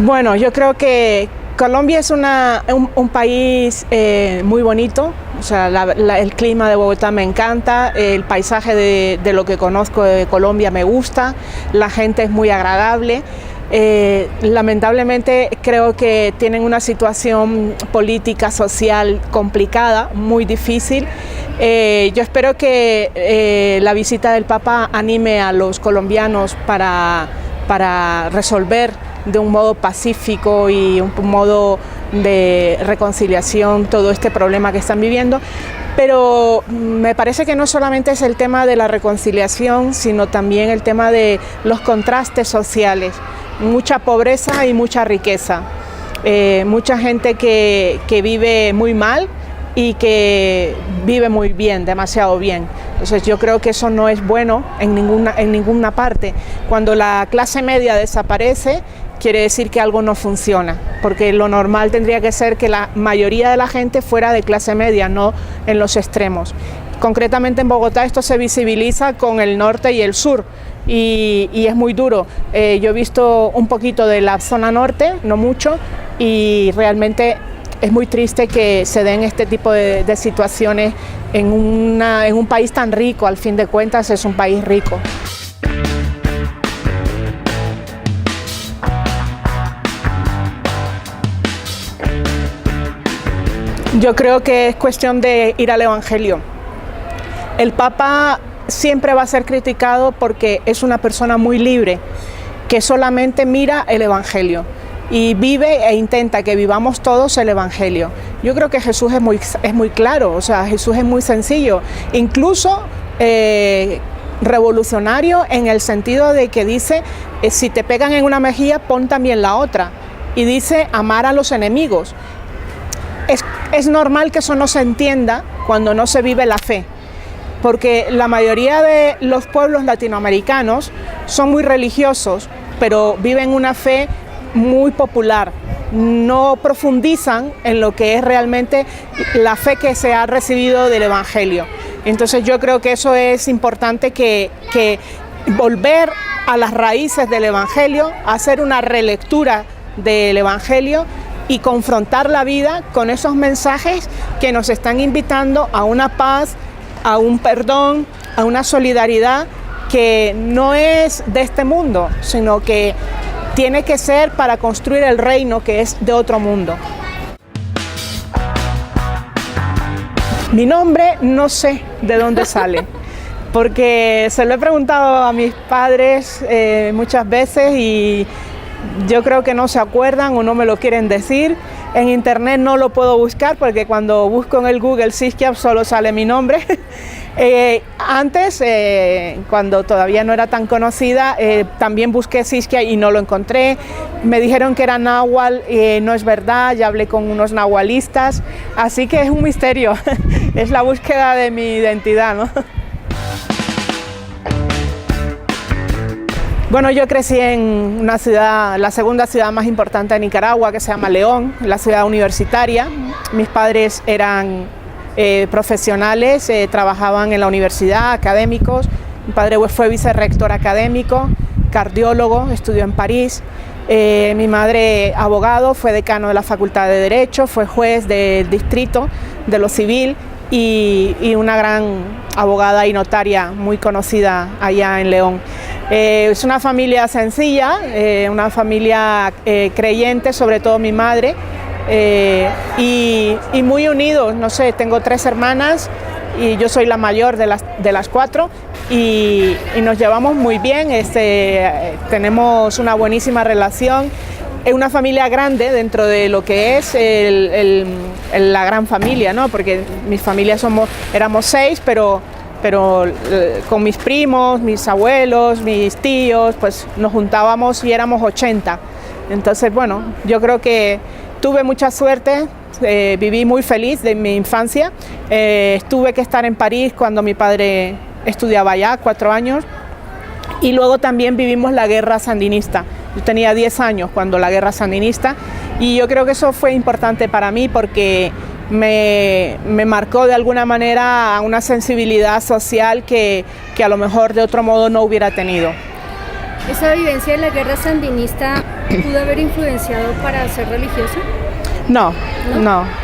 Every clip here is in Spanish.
Bueno, yo creo que Colombia es un país muy bonito, o sea, el clima de Bogotá me encanta, el paisaje de lo que conozco de Colombia me gusta, la gente es muy agradable. Lamentablemente creo que tienen una situación política, social complicada, muy difícil. Yo espero que la visita del Papa anime a los colombianos para resolver de un modo pacífico y un modo de reconciliación todo este problema que están viviendo. Pero me parece que no solamente es el tema de la reconciliación, sino también el tema de los contrastes sociales. Mucha pobreza y mucha riqueza. Mucha gente que vive muy mal y que vive muy bien, demasiado bien. Entonces yo creo que eso no es bueno en ninguna parte. Cuando la clase media desaparece, quiere decir que algo no funciona, porque lo normal tendría que ser que la mayoría de la gente fuera de clase media, no en los extremos. Concretamente en Bogotá esto se visibiliza con el norte y el sur y es muy duro. Yo he visto un poquito de la zona norte, no mucho, y realmente es muy triste que se den este tipo de situaciones en un país tan rico. Al fin de cuentas es un país rico. Yo creo que es cuestión de ir al Evangelio. El Papa siempre va a ser criticado porque es una persona muy libre, que solamente mira el Evangelio y vive e intenta que vivamos todos el Evangelio. Yo creo que Jesús es muy claro, o sea, Jesús es muy sencillo, incluso revolucionario en el sentido de que dice, si te pegan en una mejilla, pon también la otra. Y dice, amar a los enemigos. Es normal que eso no se entienda cuando no se vive la fe, porque la mayoría de los pueblos latinoamericanos son muy religiosos, pero viven una fe muy popular, no profundizan en lo que es realmente la fe que se ha recibido del Evangelio. Entonces yo creo que eso es importante, que volver a las raíces del Evangelio, hacer una relectura del Evangelio y confrontar la vida con esos mensajes que nos están invitando a una paz, a un perdón, a una solidaridad que no es de este mundo, sino que tiene que ser para construir el reino que es de otro mundo. Mi nombre no sé de dónde sale, porque se lo he preguntado a mis padres muchas veces y yo creo que no se acuerdan o no me lo quieren decir. En internet no lo puedo buscar porque cuando busco en el Google Siskia solo sale mi nombre. Antes, cuando todavía no era tan conocida, también busqué Siskia y no lo encontré. Me dijeron que era náhuatl, no es verdad, ya hablé con unos nahualistas, así que es un misterio, es la búsqueda de mi identidad, ¿no? Bueno, yo crecí en una ciudad, la segunda ciudad más importante de Nicaragua, que se llama León, la ciudad universitaria. Mis padres eran profesionales, trabajaban en la universidad, académicos. Mi padre fue vicerrector académico, cardiólogo, estudió en París. Mi madre, abogado, fue decano de la Facultad de Derecho, fue juez del distrito de lo civil y una gran abogada y notaria muy conocida allá en León. Es una familia sencilla, una familia creyente, sobre todo mi madre, y muy unidos. No sé, tengo 3 hermanas y yo soy la mayor de las 4 y nos llevamos muy bien, tenemos una buenísima relación. Es una familia grande dentro de lo que es la gran familia, ¿no? Porque mi familia éramos 6, pero con mis primos, mis abuelos, mis tíos, pues nos juntábamos y éramos 80. Entonces, bueno, yo creo que tuve mucha suerte, viví muy feliz de mi infancia. Tuve que estar en París cuando mi padre estudiaba allá, 4 años, y luego también vivimos la guerra sandinista. Yo tenía 10 años cuando la guerra sandinista y yo creo que eso fue importante para mí porque me marcó de alguna manera una sensibilidad social que a lo mejor de otro modo no hubiera tenido. ¿Esa vivencia de la guerra sandinista pudo haber influenciado para ser religiosa? No,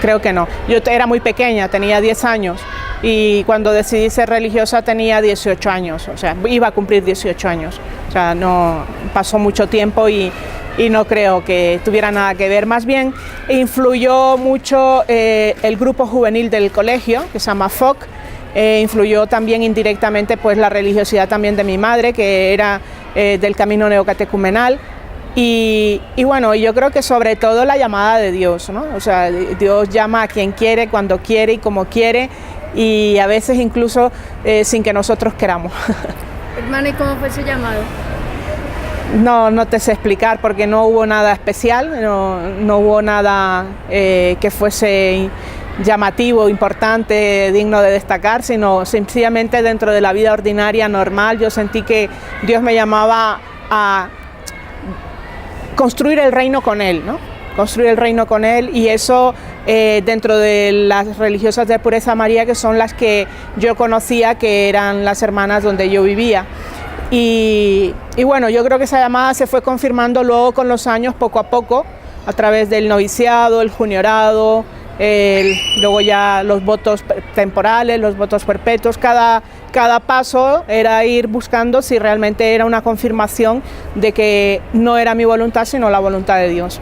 creo que no. Yo era muy pequeña, tenía 10 años y cuando decidí ser religiosa tenía 18 años, o sea, iba a cumplir 18 años. O sea, no pasó mucho tiempo y no creo que tuviera nada que ver. Más bien influyó mucho el grupo juvenil del colegio, que se llama FOC, influyó también indirectamente pues la religiosidad también de mi madre, que era del camino neocatecumenal. Y bueno, yo creo que sobre todo la llamada de Dios, ¿no? O sea, Dios llama a quien quiere, cuando quiere y como quiere, y a veces incluso sin que nosotros queramos. Hermana, ¿y cómo fue ese llamado? No te sé explicar porque no hubo nada especial, no hubo nada que fuese llamativo, importante, digno de destacar, sino sencillamente dentro de la vida ordinaria, normal, yo sentí que Dios me llamaba a construir el reino con Él, ¿no? Construir el reino con Él, y eso dentro de las religiosas de Pureza María, que son las que yo conocía, que eran las hermanas donde yo vivía. Y bueno, yo creo que esa llamada se fue confirmando luego con los años, poco a poco, a través del noviciado, el juniorado, luego ya los votos temporales, los votos perpetuos. Cada paso era ir buscando si realmente era una confirmación de que no era mi voluntad, sino la voluntad de Dios.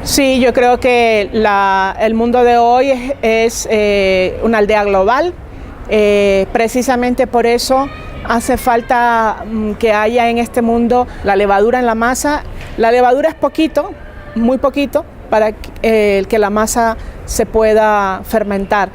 Sí, yo creo que el mundo de hoy es una aldea global. Precisamente por eso hace falta que haya en este mundo la levadura en la masa. La levadura es poquito, muy poquito, para que la masa se pueda fermentar.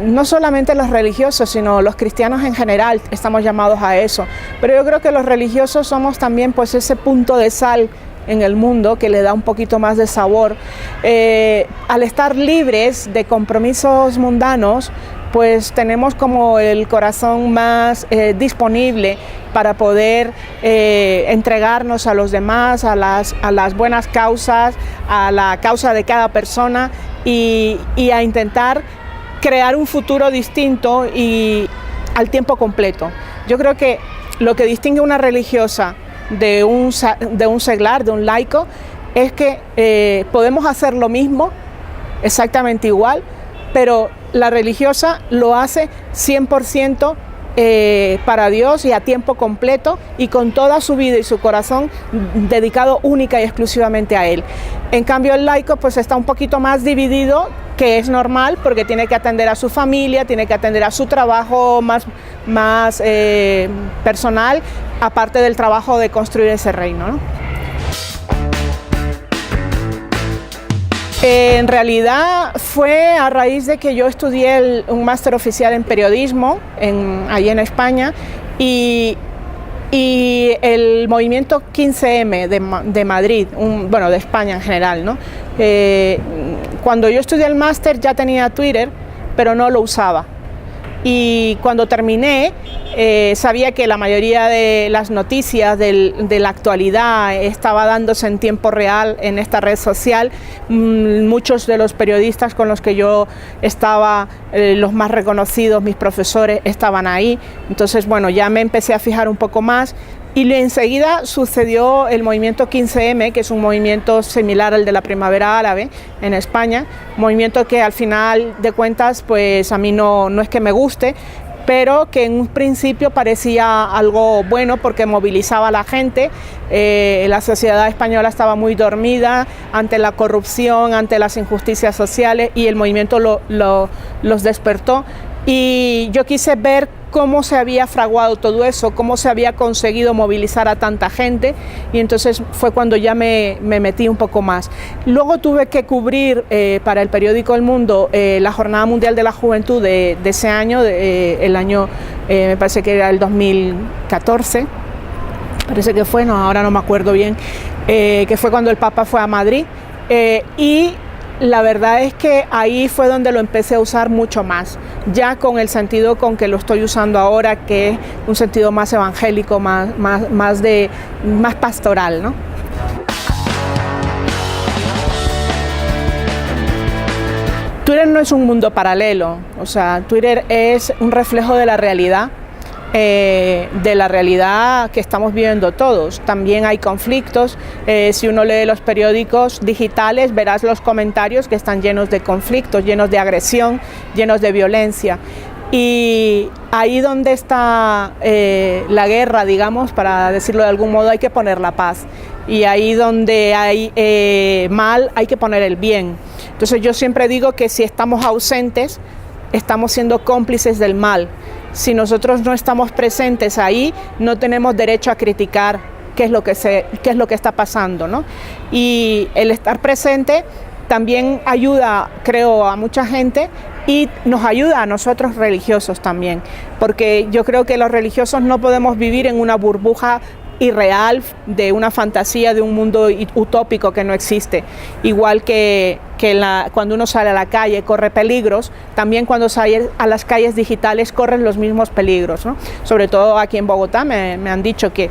No solamente los religiosos, sino los cristianos en general estamos llamados a eso. Pero yo creo que los religiosos somos también pues ese punto de sal en el mundo que le da un poquito más de sabor. Al estar libres de compromisos mundanos, pues tenemos como el corazón más disponible para poder entregarnos a los demás, a las buenas causas, a la causa de cada persona y a intentar crear un futuro distinto y al tiempo completo. Yo creo que lo que distingue a una religiosa de un seglar, de un laico, es que podemos hacer lo mismo, exactamente igual, pero la religiosa lo hace 100% para Dios y a tiempo completo y con toda su vida y su corazón dedicado única y exclusivamente a Él. En cambio el laico pues está un poquito más dividido, que es normal porque tiene que atender a su familia, tiene que atender a su trabajo más personal, aparte del trabajo de construir ese reino, ¿no? En realidad fue a raíz de que yo estudié un máster oficial en periodismo allí en España y el movimiento 15M de Madrid, bueno, de España en general, ¿no? Cuando yo estudié el máster ya tenía Twitter, pero no lo usaba. Y cuando terminé, sabía que la mayoría de las noticias de la actualidad estaba dándose en tiempo real en esta red social. Muchos de los periodistas con los que yo estaba, los más reconocidos, mis profesores, estaban ahí. Entonces, bueno, ya me empecé a fijar un poco más. Y enseguida sucedió el movimiento 15M, que es un movimiento similar al de la Primavera Árabe en España, movimiento que al final de cuentas pues a mí no es que me guste, pero que en un principio parecía algo bueno porque movilizaba a la gente. La sociedad española estaba muy dormida ante la corrupción, ante las injusticias sociales, y el movimiento los despertó. Y yo quise ver cómo se había fraguado todo eso, cómo se había conseguido movilizar a tanta gente, y entonces fue cuando ya me metí un poco más. Luego tuve que cubrir para el periódico El Mundo la Jornada Mundial de la Juventud de ese año, el año me parece que era el 2014, parece que fue, ahora no me acuerdo bien, que fue cuando el Papa fue a Madrid, y la verdad es que ahí fue donde lo empecé a usar mucho más, ya con el sentido con que lo estoy usando ahora, que es un sentido más evangélico, más pastoral, ¿no? Twitter no es un mundo paralelo, o sea, Twitter es un reflejo de la realidad que estamos viviendo todos. También hay conflictos. Si uno lee los periódicos digitales, verás los comentarios que están llenos de conflictos, llenos de agresión, llenos de violencia. Y ahí donde está la guerra, digamos, para decirlo de algún modo, hay que poner la paz. Y ahí donde hay mal, hay que poner el bien. Entonces yo siempre digo que si estamos ausentes, estamos siendo cómplices del mal. Si nosotros no estamos presentes ahí, no tenemos derecho a criticar qué es lo que está pasando, ¿no? Y el estar presente también ayuda, creo, a mucha gente y nos ayuda a nosotros religiosos también, porque yo creo que los religiosos no podemos vivir en una burbuja irreal, de una fantasía, de un mundo utópico que no existe. Igual que cuando uno sale a la calle corre peligros, también cuando sale a las calles digitales corren los mismos peligros, ¿no? Sobre todo aquí en Bogotá me han dicho que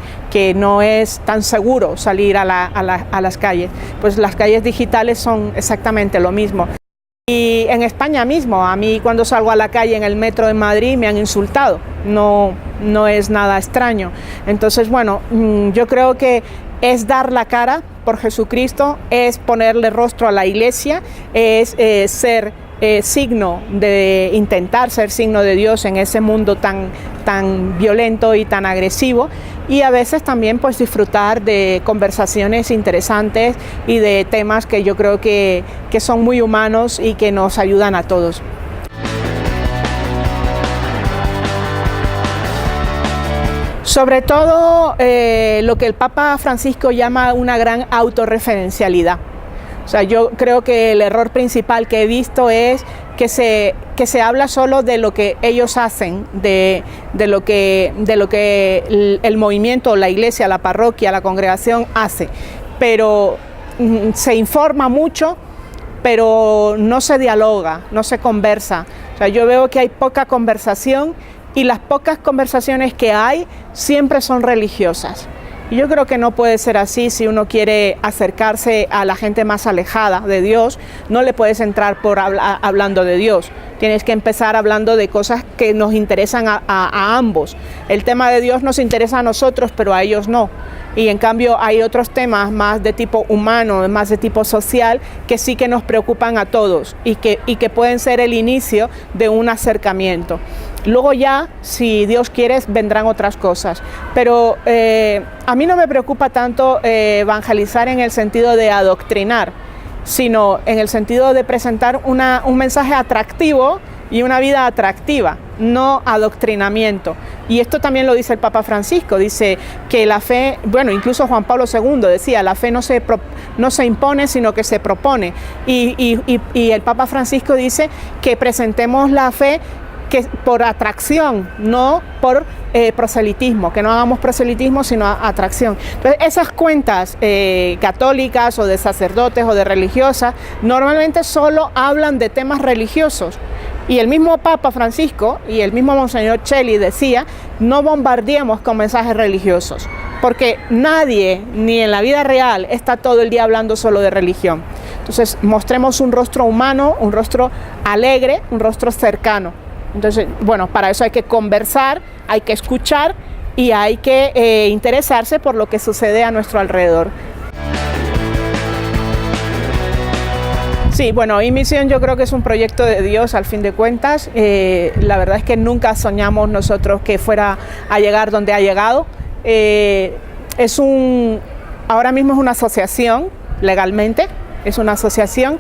no es tan seguro salir a las calles. Pues las calles digitales son exactamente lo mismo. Y en España mismo, a mí cuando salgo a la calle en el metro de Madrid me han insultado, no es nada extraño. Entonces, bueno, yo creo que es dar la cara por Jesucristo, es ponerle rostro a la iglesia, es ser intentar ser signo de Dios en ese mundo tan violento y tan agresivo, y a veces también pues disfrutar de conversaciones interesantes y de temas que yo creo que son muy humanos y que nos ayudan a todos. Sobre todo lo que el Papa Francisco llama una gran autorreferencialidad. O sea, yo creo que el error principal que he visto es que se habla solo de lo que ellos hacen, de lo que el movimiento, la iglesia, la parroquia, la congregación hace, pero se informa mucho, pero no se dialoga, no se conversa. O sea, yo veo que hay poca conversación y las pocas conversaciones que hay siempre son religiosas. Y yo creo que no puede ser así. Si uno quiere acercarse a la gente más alejada de Dios, no le puedes entrar hablando de Dios. Tienes que empezar hablando de cosas que nos interesan a ambos. El tema de Dios nos interesa a nosotros, pero a ellos no. Y en cambio hay otros temas más de tipo humano, más de tipo social, que sí que nos preocupan a todos y que pueden ser el inicio de un acercamiento. Luego ya, si Dios quiere, vendrán otras cosas. Pero a mí no me preocupa tanto evangelizar en el sentido de adoctrinar, sino en el sentido de presentar un mensaje atractivo y una vida atractiva, no adoctrinamiento. Y esto también lo dice el Papa Francisco, dice que la fe, bueno, incluso Juan Pablo II decía, la fe no se impone, sino que se propone. Y el Papa Francisco dice que presentemos la fe que por atracción, no por proselitismo, que no hagamos proselitismo sino atracción. Entonces esas cuentas católicas o de sacerdotes o de religiosas normalmente solo hablan de temas religiosos, y el mismo Papa Francisco y el mismo Monseñor Celli decía, no bombardeemos con mensajes religiosos, porque nadie, ni en la vida real, está todo el día hablando solo de religión. Entonces mostremos un rostro humano, un rostro alegre, un rostro cercano. Entonces, bueno, para eso hay que conversar, hay que escuchar y hay que interesarse por lo que sucede a nuestro alrededor. Sí, bueno, iMisión yo creo que es un proyecto de Dios al fin de cuentas. La verdad es que nunca soñamos nosotros que fuera a llegar donde ha llegado. Ahora mismo es una asociación, legalmente, es una asociación,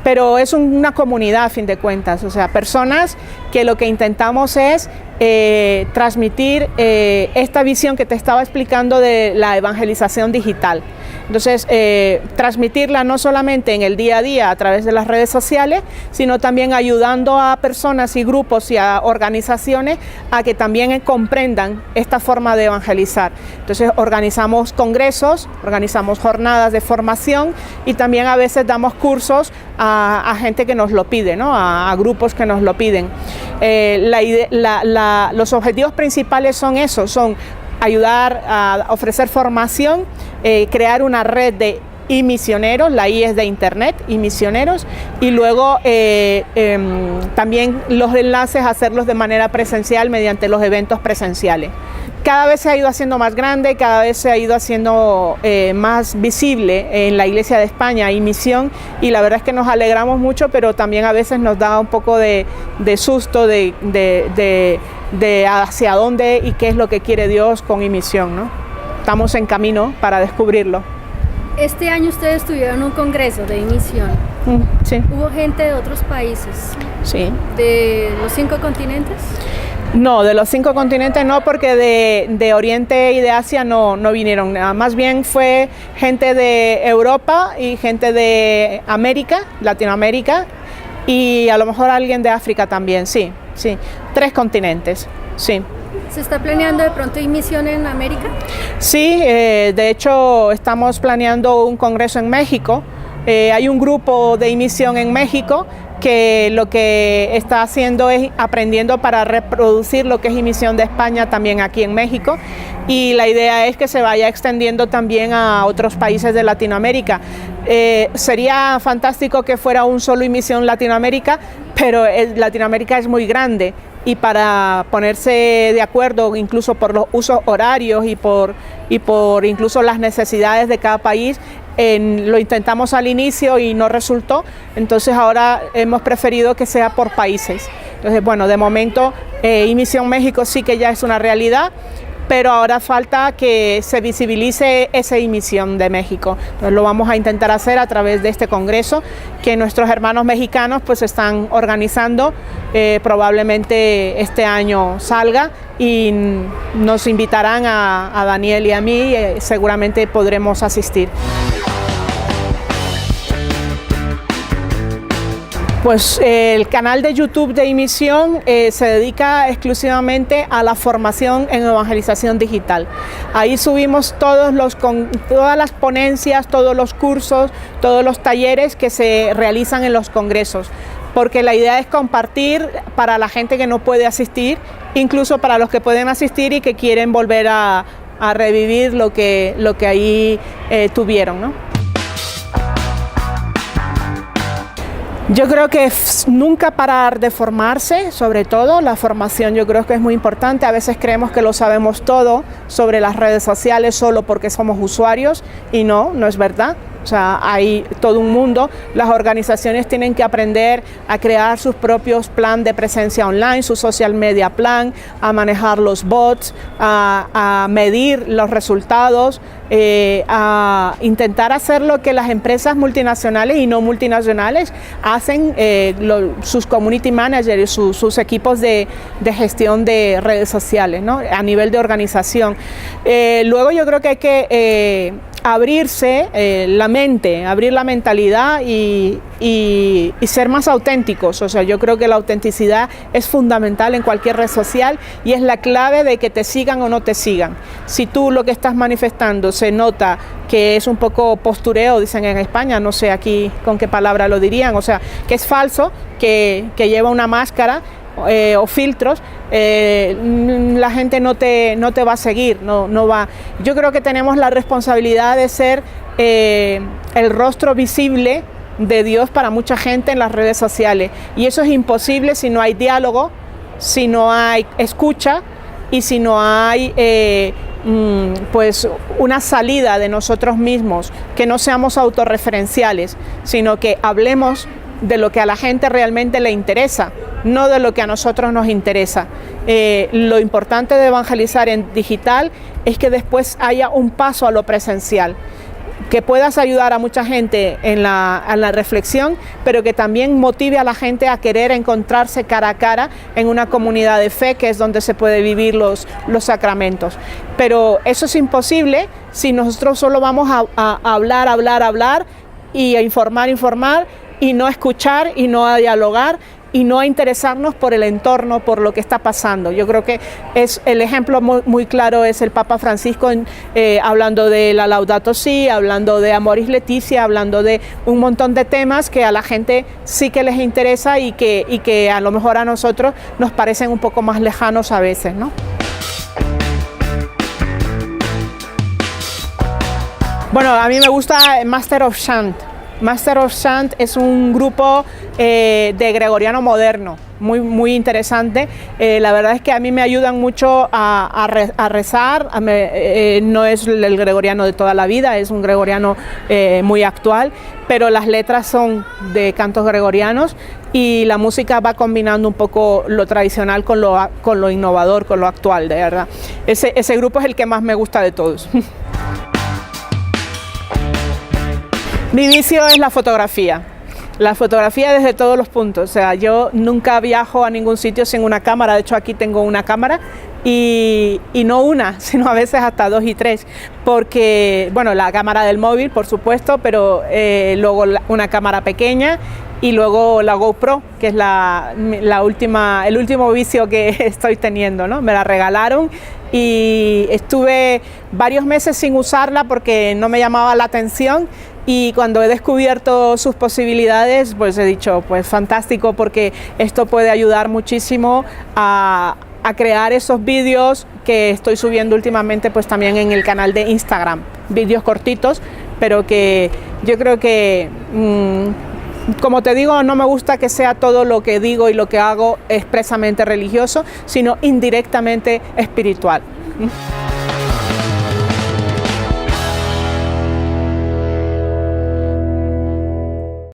pero es una comunidad a fin de cuentas, o sea, personas que lo que intentamos es transmitir esta visión que te estaba explicando de la evangelización digital. Entonces, transmitirla no solamente en el día a día a través de las redes sociales, sino también ayudando a personas y grupos y a organizaciones a que también comprendan esta forma de evangelizar. Entonces, organizamos congresos, organizamos jornadas de formación y también a veces damos cursos a gente que nos lo pide, ¿no? A grupos que nos lo piden. Los objetivos principales son esos, son ayudar a ofrecer formación, crear una red de y misioneros, la I es de internet y misioneros, y luego también los enlaces hacerlos de manera presencial mediante los eventos presenciales. Cada vez se ha ido haciendo más grande, cada vez se ha ido haciendo más visible en la Iglesia de España y Misión, y la verdad es que nos alegramos mucho, pero también a veces nos da un poco de susto de hacia dónde y qué es lo que quiere Dios con Misión, ¿no? Estamos en camino para descubrirlo. Este año ustedes tuvieron un congreso de Misión. Sí. ¿Hubo gente de otros países? Sí. ¿De los 5 continentes? No, de los 5 continentes no, porque de Oriente y de Asia no vinieron. Más bien fue gente de Europa y gente de América, Latinoamérica, y a lo mejor alguien de África también, sí. 3 continentes, sí. ¿Se está planeando de pronto misión en América? Sí, de hecho estamos planeando un congreso en México. Hay un grupo de misión en México que lo que está haciendo es aprendiendo para reproducir lo que es misión de España también aquí en México, y la idea es que se vaya extendiendo también a otros países de Latinoamérica. Sería fantástico que fuera un solo misión Latinoamérica, pero Latinoamérica es muy grande, y para ponerse de acuerdo incluso por los usos horarios y por incluso las necesidades de cada país, lo intentamos al inicio y no resultó, entonces ahora hemos preferido que sea por países. Entonces, bueno, de momento Misión México sí que ya es una realidad, pero ahora falta que se visibilice esa misión de México. Entonces lo vamos a intentar hacer a través de este congreso que nuestros hermanos mexicanos pues están organizando, probablemente este año salga, y nos invitarán a Daniel y a mí, seguramente podremos asistir. Pues el canal de YouTube de Misión se dedica exclusivamente a la formación en evangelización digital. Ahí subimos todas las ponencias, todos los cursos, todos los talleres que se realizan en los congresos, porque la idea es compartir para la gente que no puede asistir, incluso para los que pueden asistir y que quieren volver a revivir lo que ahí tuvieron, ¿no? Yo creo que nunca parar de formarse, sobre todo la formación yo creo que es muy importante. A veces creemos que lo sabemos todo sobre las redes sociales solo porque somos usuarios, y no es verdad. O sea, hay todo un mundo. Las organizaciones tienen que aprender a crear sus propios planes de presencia online, su social media plan, a manejar los bots, a medir los resultados, a intentar hacer lo que las empresas multinacionales y no multinacionales hacen, sus community managers, sus equipos de gestión de redes sociales, ¿no? A nivel de organización. Luego yo creo que hay que abrirse la mente, abrir la mentalidad y ser más auténticos. O sea, yo creo que la autenticidad es fundamental en cualquier red social y es la clave de que te sigan o no te sigan. Si tú lo que estás manifestando se nota que es un poco postureo, dicen en España, no sé aquí con qué palabra lo dirían, o sea, que es falso, que lleva una máscara o filtros, la gente no te va a seguir, no va. Yo creo que tenemos la responsabilidad de ser el rostro visible de Dios para mucha gente en las redes sociales, y eso es imposible si no hay diálogo, si no hay escucha y si no hay pues una salida de nosotros mismos, que no seamos autorreferenciales, sino que hablemos de lo que a la gente realmente le interesa, no de lo que a nosotros nos interesa. Lo importante de evangelizar en digital es que después haya un paso a lo presencial, que puedas ayudar a mucha gente en la reflexión, pero que también motive a la gente a querer encontrarse cara a cara en una comunidad de fe, que es donde se puede vivir los sacramentos. Pero eso es imposible si nosotros solo vamos a hablar y a informar y no a escuchar y no a dialogar y no a interesarnos por el entorno, por lo que está pasando. Yo creo que es el ejemplo muy claro es el Papa Francisco hablando de la Laudato Si, hablando de Amoris Laetitia, hablando de un montón de temas que a la gente sí que les interesa y que a lo mejor a nosotros nos parecen un poco más lejanos a veces, ¿no? Bueno, a mí me gusta Master of Chant. Master of Chant es un grupo de gregoriano moderno, muy interesante. La verdad es que a mí me ayudan mucho a rezar. No es el gregoriano de toda la vida, es un gregoriano muy actual, pero las letras son de cantos gregorianos y la música va combinando un poco lo tradicional con lo innovador, con lo actual, de verdad. Ese grupo es el que más me gusta de todos. Mi vicio es la fotografía desde todos los puntos. O sea, yo nunca viajo a ningún sitio sin una cámara. De hecho, aquí tengo una cámara y no una, sino a veces hasta 2 y 3, porque, bueno, la cámara del móvil, por supuesto, pero luego una cámara pequeña y luego la GoPro, que es el último vicio que estoy teniendo, ¿no? Me la regalaron y estuve varios meses sin usarla porque no me llamaba la atención. Y cuando he descubierto sus posibilidades, pues he dicho, pues fantástico, porque esto puede ayudar muchísimo a crear esos vídeos que estoy subiendo últimamente, pues también en el canal de Instagram, vídeos cortitos, pero que yo creo que, como te digo, no me gusta que sea todo lo que digo y lo que hago expresamente religioso, sino indirectamente espiritual.